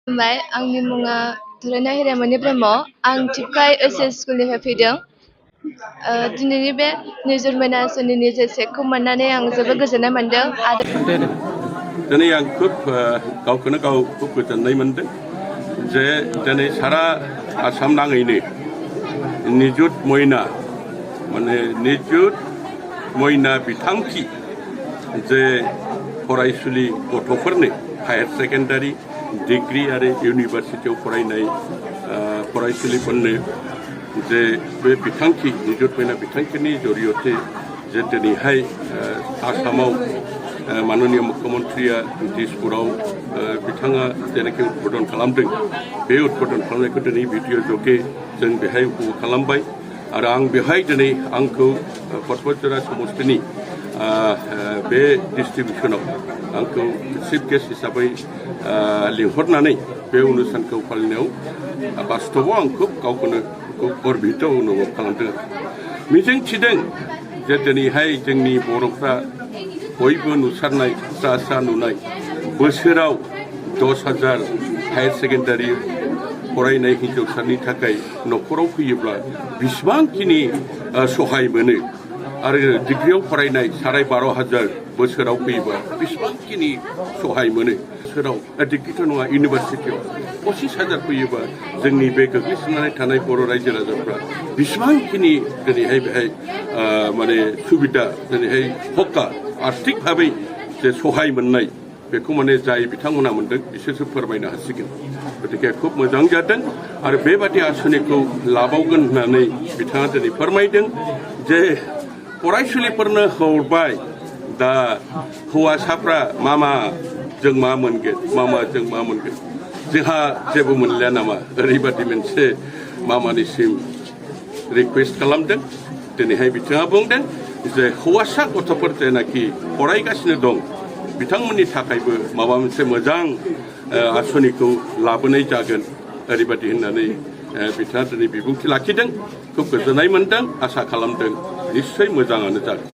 खुलुमबाय आंनि मुङा धरना हिरामणि ब्रह्म आं थिपकाइ ओइचएस स्कुलनिफ्राय फैदों। दिनैनि बे निजुर मयना आसनिनि जे चेकखौ मोननानै आं जोबोद गोजोननाय मोनदों आरो दिनै आं गावखौनो गाव खुब गोजोननाय मोनदों जे दिनै सारा आसाम नाङैनो निजुत मयना बिथांखि जे फरायसुलि गथ'फोरनो हायार सेकेन्डारि डिग्री आरो इउनिभार्सिटियाव फरायनाय फरायसुलिफोरनो जे बे बिथांखि निजुत मयना बिथांखिनि जरियते जे दिनैहाय आसामाव माननीय मुख्यमन्त्रिया दिसपुराव बिथाङा जेनाखि उद्बोधन खालामदों बे उद्बोधन खालामनायखौ दिनै भिडिअ' जगे जों बेहाय उपभोग खालामबाय आरो आं बेहाय दिनै आंखौ पर्बतजरा समस्तिनि बे डिस्ट्रिबिउसनाव आंखौ चिफ गेस्ट हिसाबै लिंहरनानै बे अनुष्ठानखौ फालिनायाव बास्तबाव आं गावखौनो गर्बित अनुभब खालामदों। मिजिं थिदों जे दिनैहाय जोंनि बर'फ्रा बयबो नुसारनाय स्रा स्रा नुनाय बोसोराव 10,000 हायार सेकेन्डारि फरायनाय हिन्जावसानि थाखाय न'खराव फैयोब्ला बेसेबांखिनि सहाय मोनो आरो डिग्रियाव फरायनाय 12,500 बोसोराव फैयोबा बेसेबांखिनि सहाय मोनो बोसोराव डिग्रिथ' नङा इउनिभार्सिटियाव 25,000 फैयोबा जोंनि बे गोग्लैसोनानै थानाय बर' रायजो राजाफ्रा बेसेबांखिनि दिनैहाय बेहाय माने सुबिदा दिनैहाय हका आर्थिक भाबै जे सहाय मोननाय बेखौ माने जाय बिथांमोना मोनदों बिसोरसो फोरमायनो हासिगोन। गतिके खुब मोजां जादों आरो बेबादि आसनिखौ लाबावगोन होननानै बिथाङा दिनै फोरमायदों जे फरायसुलिफोरनो हरबाय दा हौवासाफ्रा जों मा मोनगोन जोंहा जेबो मोनलिया नामा ओरैबादि मोनसे मामानिसिम रिकुवेस्ट खालामदों। दिनैहाय बिथाङा बुंदों जे हौवासा गथ'फोर जेनाखि फरायगासिनो दं बिथांमोननि थाखायबो माबा मोनसे मोजां आसनिखौ लाबोनाय जागोन ओरैबादि होननानै बिथाङा दिनै बिबुंथि लाखिदों। खुब गोजोननाय मोनदों, आसा खालामदों निश्चय मोजाङानो जागोन।